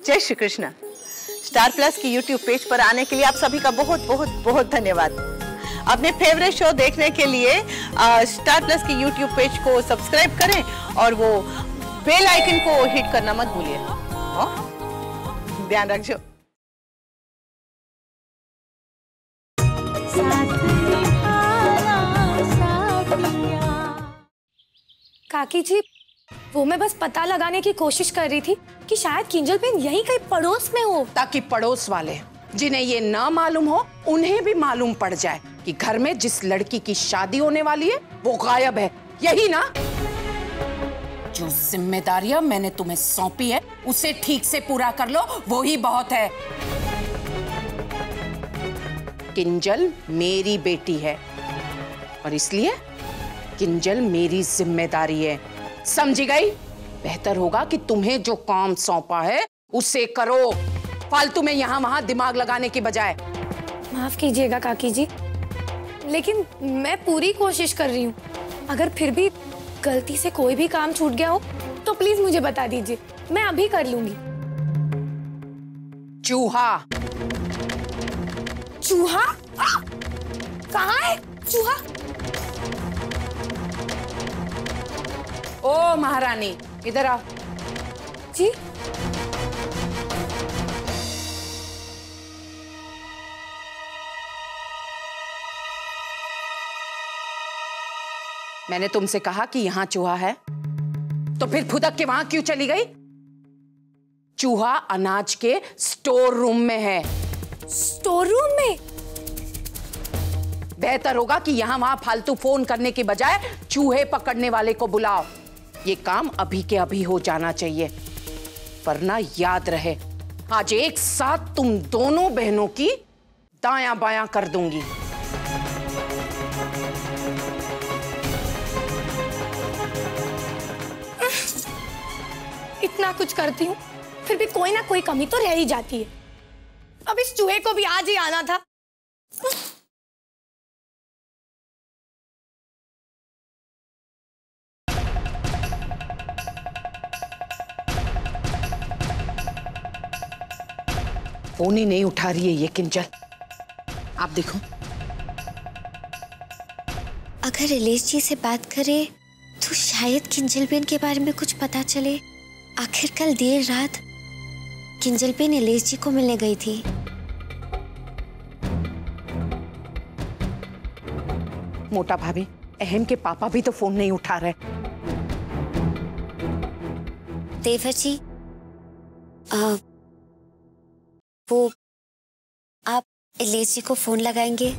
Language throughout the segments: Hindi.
जय श्री कृष्ण। स्टार प्लस की यूट्यूब पेज पर आने के लिए आप सभी का बहुत बहुत बहुत धन्यवाद। अपने फेवरेट शो देखने के लिए स्टार प्लस की यूट्यूब पेज को सब्सक्राइब करें और वो बेल आइकन को हिट करना मत भूलिए। ध्यान रखिए। काकी जी, वो मैं बस पता लगाने की कोशिश कर रही थी कि शायद किंजल बेन यहीं कहीं पड़ोस में हो, ताकि पड़ोस वाले जिन्हें ये ना मालूम हो उन्हें भी मालूम पड़ जाए कि घर में जिस लड़की की शादी होने वाली है वो गायब है। यही ना? जो जिम्मेदारियां मैंने तुम्हें सौंपी है उसे ठीक से पूरा कर लो, वो ही बहुत है। किंजल मेरी बेटी है और इसलिए किंजल मेरी जिम्मेदारी है, समझी गई? बेहतर होगा कि तुम्हें जो काम सौंपा है उसे करो, फालतू में यहाँ वहां दिमाग लगाने की बजाय। माफ कीजिएगा काकी जी, लेकिन मैं पूरी कोशिश कर रही हूँ। अगर फिर भी गलती से कोई भी काम छूट गया हो तो प्लीज मुझे बता दीजिए, मैं अभी कर लूंगी। चूहा। चूहा? कहाँ है चूहा? ओ महारानी, इधर आओ। जी? मैंने तुमसे कहा कि यहां चूहा है, तो फिर फुदक के वहां क्यों चली गई? चूहा अनाज के स्टोर रूम में है। स्टोर रूम में? बेहतर होगा कि यहां वहां फालतू फोन करने की बजाय चूहे पकड़ने वाले को बुलाओ। ये काम अभी के अभी हो जाना चाहिए, वरना याद रहे आज एक साथ तुम दोनों बहनों की दायां बायां कर दूंगी। इतना कुछ करती हूँ फिर भी कोई ना कोई कमी तो रह ही जाती है। अब इस चूहे को भी आज ही आना था। फोन ही नहीं उठा रही है ये किंजल, आप देखो। अगर इलेश जी से बात करे तो शायद किंजल बेन के बारे में कुछ पता चले। आखिर कल देर रात किंजल बेन इलेश जी को मिलने गई थी। मोटा भाभी, अहम के पापा भी तो फोन नहीं उठा रहे। देवर जी, वो आप इलेश जी को फोन लगाएंगे?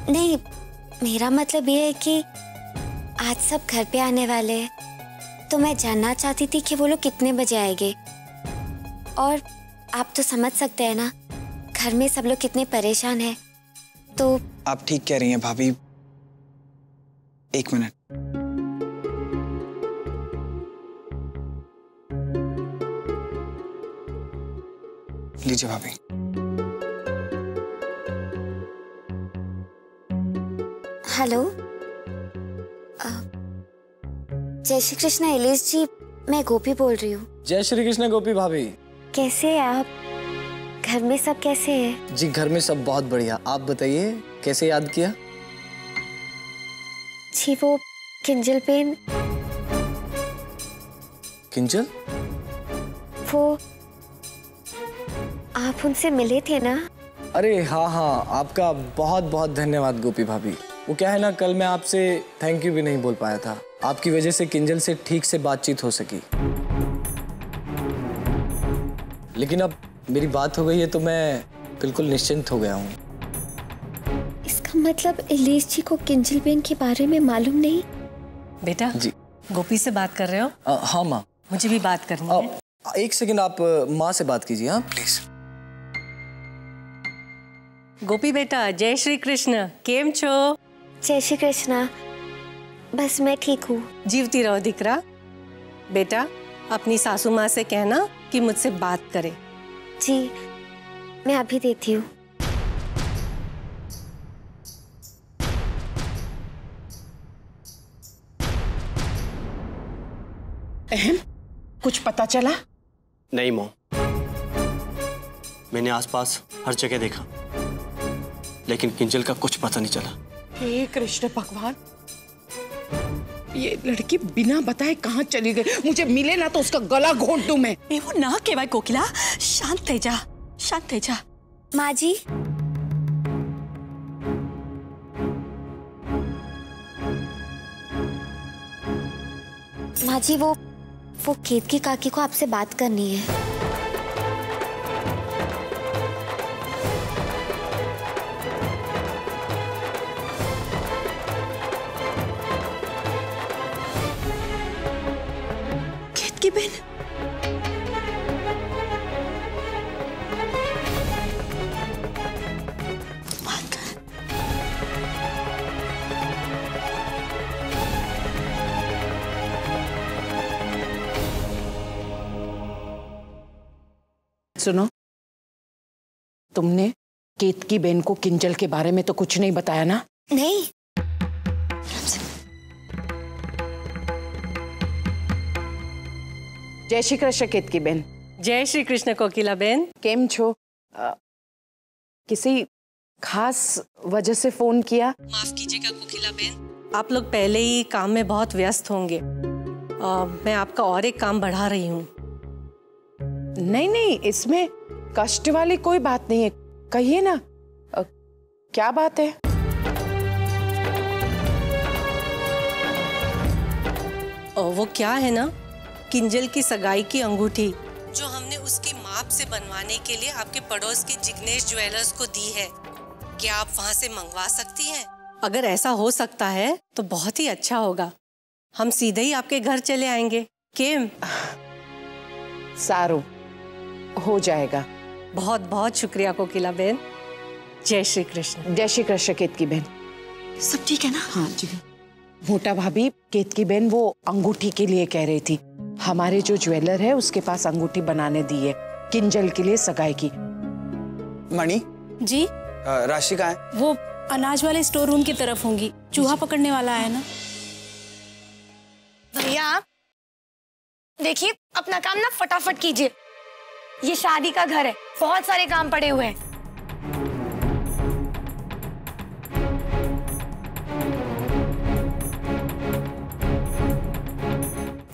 नहीं, मेरा मतलब ये है कि आज सब घर पे आने वाले हैं, तो मैं जानना चाहती थी कि वो लोग कितने बजे आएंगे। और आप तो समझ सकते हैं ना, घर में सब लोग कितने परेशान हैं। तो आप ठीक कह रही हैं भाभी, एक मिनट। लीजिए भाभी। हेलो, जय श्री कृष्ण इलेश जी, मैं गोपी बोल रही हूँ। जय श्री कृष्ण गोपी भाभी। कैसे हैं आप? घर में सब कैसे हैं? जी घर में सब बहुत बढ़िया। आप बताइए कैसे याद किया? जी वो किंजल बेन। किंजल? वो आप उनसे मिले थे ना? अरे हाँ हाँ, आपका बहुत बहुत धन्यवाद गोपी भाभी। वो क्या है ना, कल मैं आपसे थैंक यू भी नहीं बोल पाया था। आपकी वजह से किंजल से ठीक से बातचीत हो सकी, लेकिन अब मेरी बात हो गई है तो मैं बिल्कुल निश्चिंत हो गया हूँ। इसका मतलब इलेश जी को किंजल बेन के बारे में मालूम नहीं? बेटा जी गोपी से बात कर रहे हो? हाँ माँ, मुझे भी बात करनी है। एक सेकंड, आप माँ से बात कीजिए। हाँ प्लीज। गोपी बेटा, जय श्री कृष्ण, केम छो? जय श्री कृष्णा, बस मैं ठीक हूँ। जीवती रहो दिकरा। बेटा अपनी सासू माँ से कहना कि मुझसे बात करे। जी मैं अभी देती हूँ। अहम, कुछ पता चला? नहीं मॉम, मैंने आसपास हर जगह देखा, लेकिन किंजल का कुछ पता नहीं चला। हे कृष्ण भगवान, ये लड़की बिना बताए कहाँ चली गई? मुझे मिले ना तो उसका गला घोंट दूं मैं। एवो ना कहवाय कोकिला, शांत થઈ જા, शांत થઈ જા। माँ जी, माँ जी वो केतकी काकी को आपसे बात करनी है। केतकी बेन, बात कर। सुनो, तुमने केतकी बेन को किंजल के बारे में तो कुछ नहीं बताया ना? नहीं। जय श्री कृष्ण केतकी बेन। जय श्री कृष्ण कोकिला बेन। केम छो? किसी खास वजह से फोन किया? माफ कीजिएगा कोकिला बेन, आप लोग पहले ही काम में बहुत व्यस्त होंगे। मैं आपका और एक काम बढ़ा रही हूँ। नहीं नहीं, इसमें कष्ट वाली कोई बात नहीं है, कहिए ना। क्या बात है? वो क्या है ना, किंजल की सगाई की अंगूठी जो हमने उसकी माप से बनवाने के लिए आपके पड़ोस के जिग्नेश ज्वेलर्स को दी है, क्या आप वहां से मंगवा सकती हैं? अगर ऐसा हो सकता है तो बहुत ही अच्छा होगा, हम सीधे ही आपके घर चले आएंगे। केम? सारू, हो जाएगा। बहुत बहुत शुक्रिया कोकिला बेन। जय श्री कृष्ण। जय श्री कृष्ण केतकी बेन। सब ठीक है ना? हाँ जी। मोटा भाभी, केतकी बेन वो अंगूठी के लिए कह रही थी। हमारे जो ज्वेलर है उसके पास अंगूठी बनाने दी है किंजल के लिए सगाई की। मणि जी, राशि कहाँ है? वो अनाज वाले स्टोर रूम की तरफ होंगी, चूहा पकड़ने वाला है ना। भैया देखिए, अपना काम ना फटाफट कीजिए, ये शादी का घर है, बहुत सारे काम पड़े हुए हैं।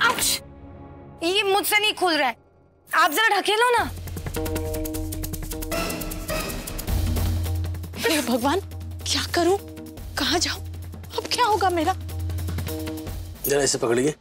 आउच! ये मुझसे नहीं खुल रहा है, आप जरा ढकेलो ना। हे भगवान, क्या करूं, कहाँ जाऊं, अब क्या होगा मेरा? जरा इसे पकड़िए।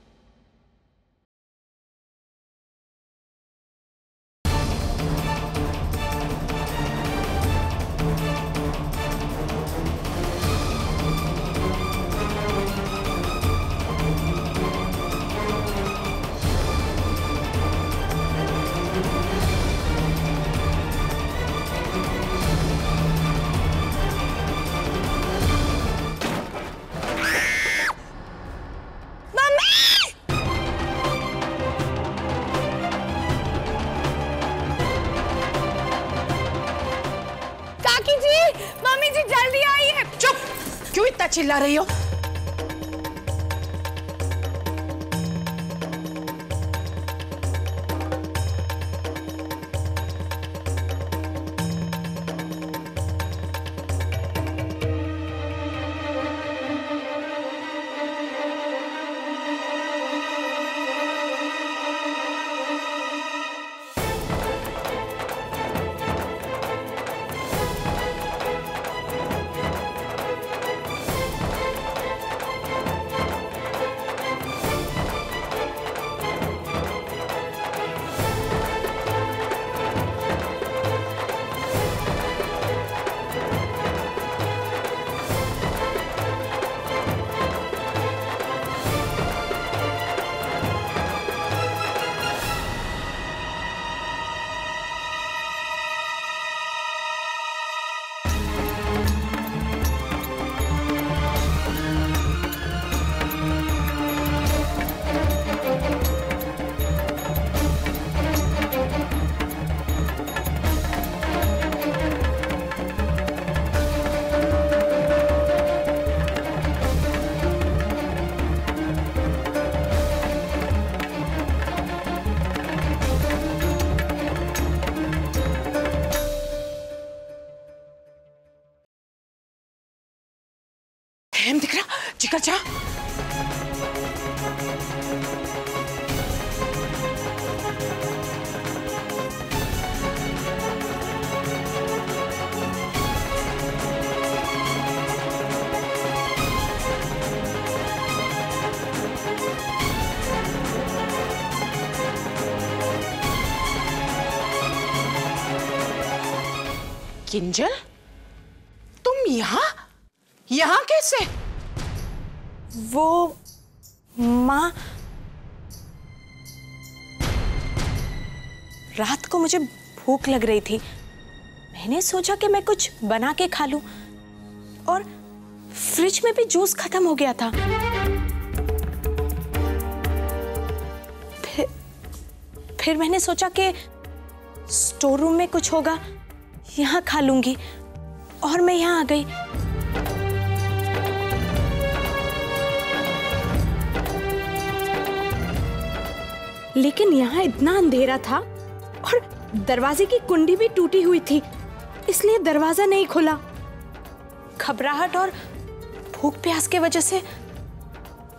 काकी जी, मम्मी जी जल्दी आइए। चुप, क्यों इतना चिल्ला रही हो? जिगर जा। किंजल, तुम यहाँ कैसे? वो माँ, रात को मुझे भूख लग रही थी। मैंने सोचा कि मैं कुछ बना के खा लूं, और फ्रिज में भी जूस खत्म हो गया था। फिर मैंने सोचा कि स्टोर रूम में कुछ होगा, यहाँ खा लूंगी, और मैं यहाँ आ गई। लेकिन यहाँ इतना अंधेरा था और दरवाजे की कुंडी भी टूटी हुई थी, इसलिए दरवाजा नहीं खुला। घबराहट और भूख प्यास के वजह से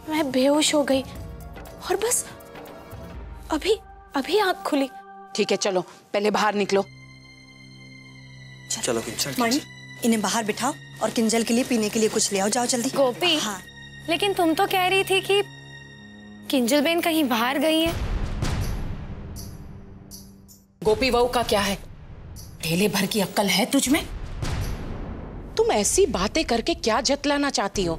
मैं बेहोश हो गई, और बस अभी आँख खुली। ठीक है, चलो पहले बाहर निकलो। चलो किंजल। मणि, इन्हें बाहर बिठाओ और किंजल के लिए पीने के लिए कुछ ले आओ। जाओ जल्दी। गोपी, हाँ। लेकिन तुम तो कह रही थी कि किंजल बेन कहीं बाहर गई है। गोपी बहू का क्या है? ढेले भर की अक्ल है तुझ में? तुम ऐसी बातें करके क्या जतलाना चाहती हो?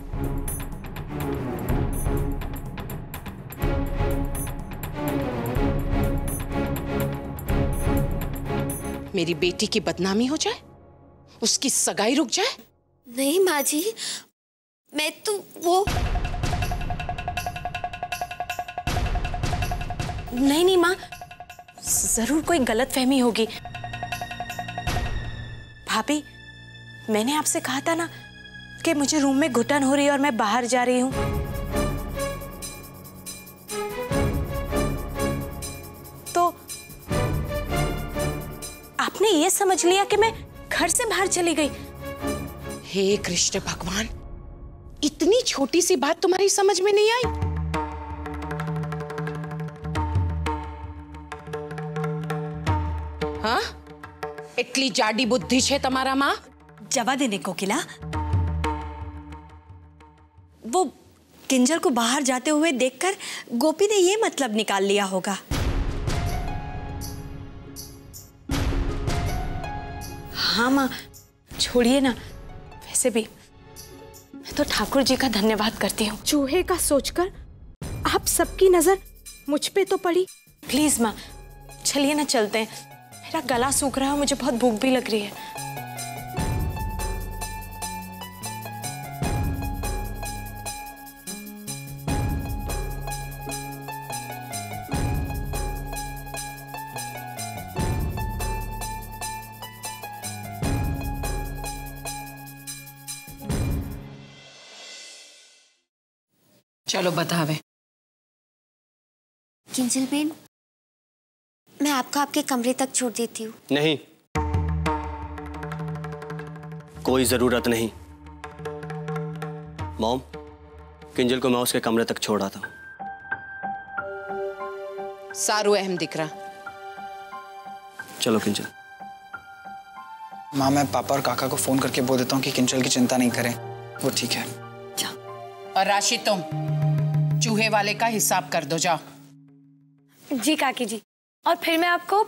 मेरी बेटी की बदनामी हो जाए, उसकी सगाई रुक जाए? नहीं माँ जी, मैं तो वो नहीं माँ, जरूर कोई गलतफहमी होगी। भाभी, मैंने आपसे कहा था ना कि मुझे रूम में घुटन हो रही है और मैं बाहर जा रही हूँ। तो आपने ये समझ लिया कि मैं घर से बाहर चली गई। हे कृष्ण भगवान, इतनी छोटी सी बात तुम्हारी समझ में नहीं आई? हाँ, इतनी जाडी बुद्धि है तुम्हारा माँ? जवा देने कोकिला, वो किंजल को बाहर जाते हुए देखकर गोपी ने ये मतलब निकाल लिया होगा। हाँ माँ, छोड़िए ना। वैसे भी मैं तो ठाकुर जी का धन्यवाद करती हूँ। चूहे का सोचकर आप सबकी नजर मुझ पे तो पड़ी। प्लीज माँ, चलिए ना, चलते हैं। मेरा गला सूख रहा है, मुझे बहुत भूख भी लग रही है। चलो बतावे। किंजल बेन, मैं आपको आपके कमरे तक छोड़ देती हूँ। नहीं, कोई जरूरत नहीं। मॉम, किंजल को मैं उसके कमरे तक छोड़ आता हूँ। सारू अहम दिख रहा। चलो किंजल। माँ, मैं पापा और काका को फोन करके बोल देता हूँ कि किंजल की चिंता नहीं करें, वो ठीक है। और राशि, तुम चूहे वाले का हिसाब कर दो, जाओ। जी काकी जी, और फिर मैं आपको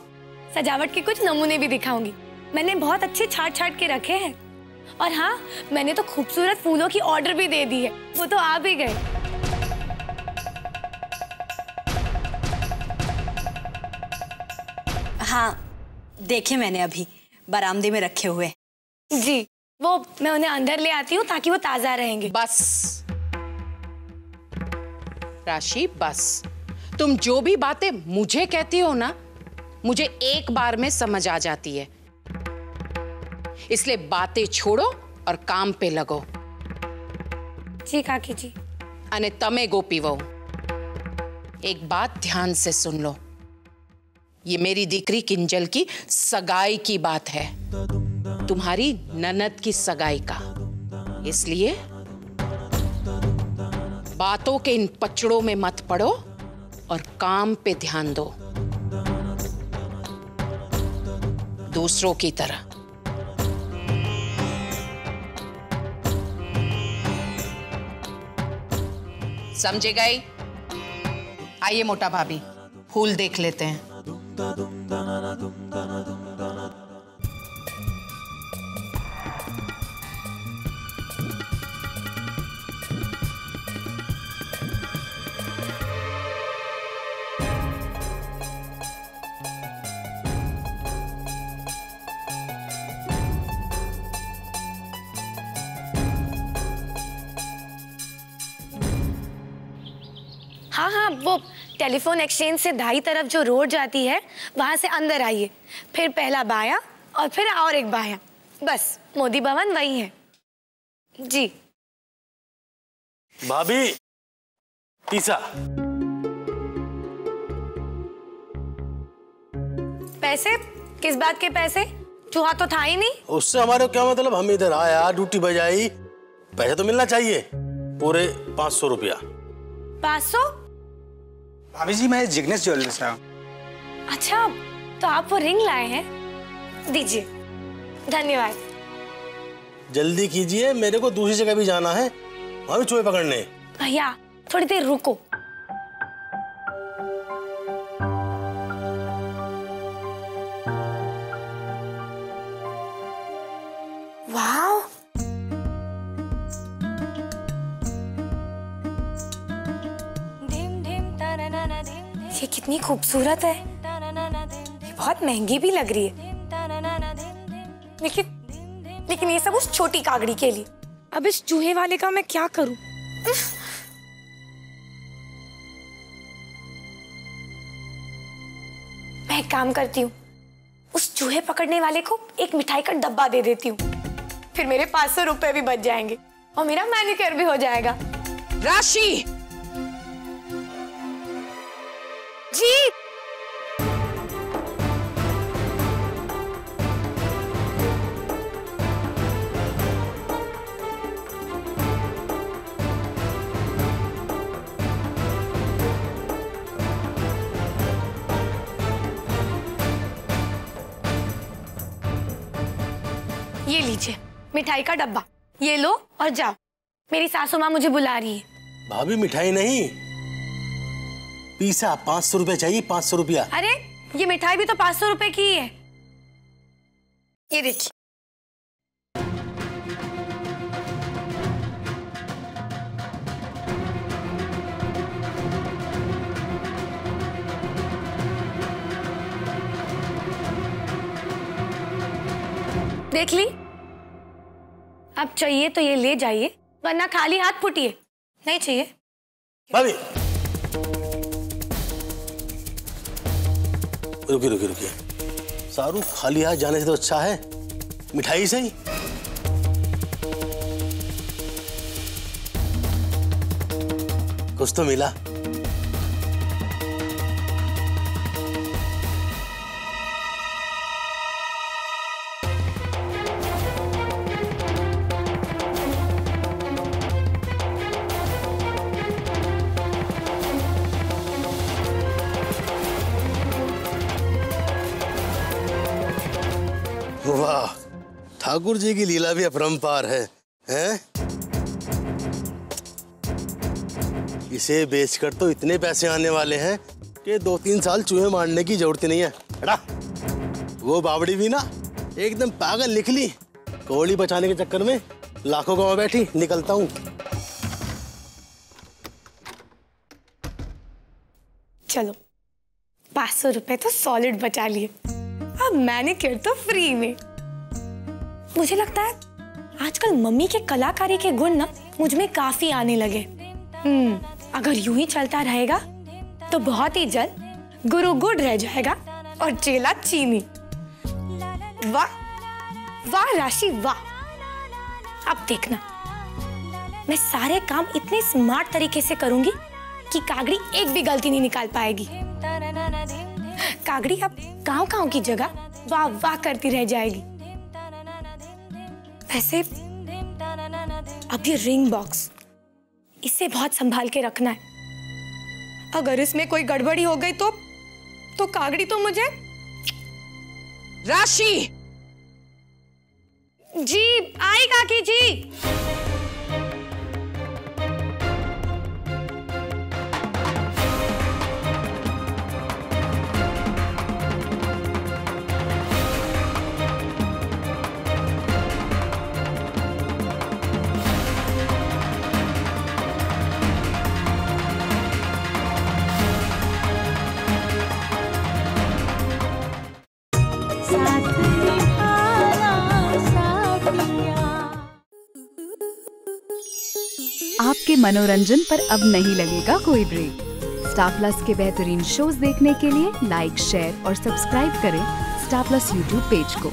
सजावट के कुछ नमूने भी दिखाऊंगी। मैंने बहुत अच्छे छाट के रखे हैं। और हाँ, मैंने तो खूबसूरत फूलों की ऑर्डर भी दे दी है, वो तो आ भी गए। हाँ, देखे मैंने अभी बरामदे में रखे हुए। जी, वो मैं उन्हें अंदर ले आती हूँ ताकि वो ताजा रहेंगे। बस राशि, बस। तुम जो भी बातें मुझे कहती हो ना, मुझे एक बार में समझ आ जाती है। इसलिए बातें छोड़ो और काम पे लगो। जी काकी जी। अने तमे गोपी वहू, एक बात ध्यान से सुन लो। ये मेरी दीकरी किंजल की सगाई की बात है, तुम्हारी ननद की सगाई का। इसलिए बातों के इन पचड़ों में मत पड़ो और काम पे ध्यान दो, दूसरों की तरह। समझे गई? आइए मोटा भाभी, फूल देख लेते हैं। हाँ हाँ, वो टेलीफोन एक्सचेंज से दाई तरफ जो रोड जाती है वहां से अंदर आइए, फिर पहला बाया और फिर और एक बाया, बस मोदी भवन वही है जी। भाभी, पिज़्ज़ा। पैसे? किस बात के पैसे? चूहा तो था ही नहीं। उससे हमारे क्या मतलब? हम इधर आया, ड्यूटी बजाई, पैसे तो मिलना चाहिए। पूरे 500 रुपया। 500? भाभी जी, मैं जिग्नेश ज्वेलर्स से आया। अच्छा, तो आप वो रिंग लाए हैं? दीजिए। धन्यवाद। जल्दी कीजिए, मेरे को दूसरी जगह भी जाना है, वहां भी चूहे पकड़ने। भैया थोड़ी देर रुको। वाह, ये कितनी खूबसूरत है। ये बहुत महंगी भी लग रही है, लेकिन ये सब उस छोटी कागड़ी के लिए। अब इस चूहे वाले का मैं क्या करूं? मैं एक काम करती हूँ, उस चूहे पकड़ने वाले को एक मिठाई का डब्बा दे देती हूँ, फिर मेरे 500 रुपए भी बच जाएंगे और मेरा मैनिक्योर भी हो जाएगा। राशि जी। ये लीजिए मिठाई का डब्बा, ये लो और जाओ, मेरी सासू माँ मुझे बुला रही है। भाभी, मिठाई नहीं, पिज़्ज़ा। 500 रुपया चाहिए, 500 रुपया। अरे ये मिठाई भी तो 500 रुपए की ही है। ये देखिए। देख ली? अब चाहिए तो ये ले जाइए, वरना खाली हाथ फुटिए। नहीं चाहिए? भाभी, रुकिए रुकिए रुकिए। सारू, खाली हाथ जाने से तो अच्छा है मिठाई सही। कुछ तो मिला। वाह, ठाकुर जी की लीला भी अपरंपार है, हैं? इसे बेचकर तो इतने पैसे आने वाले हैं कि 2-3 साल चूहे मारने की जरूरत नहीं है। हटा। वो बावड़ी भी ना एकदम पागल निकली, कौड़ी बचाने के चक्कर में लाखों गंवा बैठी। निकलता हूँ। चलो, 500 रुपए तो सॉलिड बचा लिए, अब मैनिक्योर तो फ्री में। मुझे लगता है आजकल मम्मी के कलाकारी के गुण ना मुझ में काफी आने लगे। अगर यूं ही चलता रहेगा तो बहुत ही जल्द गुरु गुड़ रह जाएगा और चेला चीनी। वाह वाह राशि वाह। अब देखना, मैं सारे काम इतने स्मार्ट तरीके से करूंगी कि कागड़ी एक भी गलती नहीं निकाल पाएगी। कागड़ी अब गांव-गांव की जगह वाह वाह करती रह जाएगी। वैसे अब ये रिंग बॉक्स इसे बहुत संभाल के रखना है। अगर इसमें कोई गड़बड़ी हो गई तो कागड़ी तो मुझे। राशि जी आई काकी जी। आपके मनोरंजन पर अब नहीं लगेगा कोई ब्रेक। स्टार प्लस के बेहतरीन शोज देखने के लिए लाइक, शेयर और सब्सक्राइब करें स्टार प्लस यूट्यूब पेज को।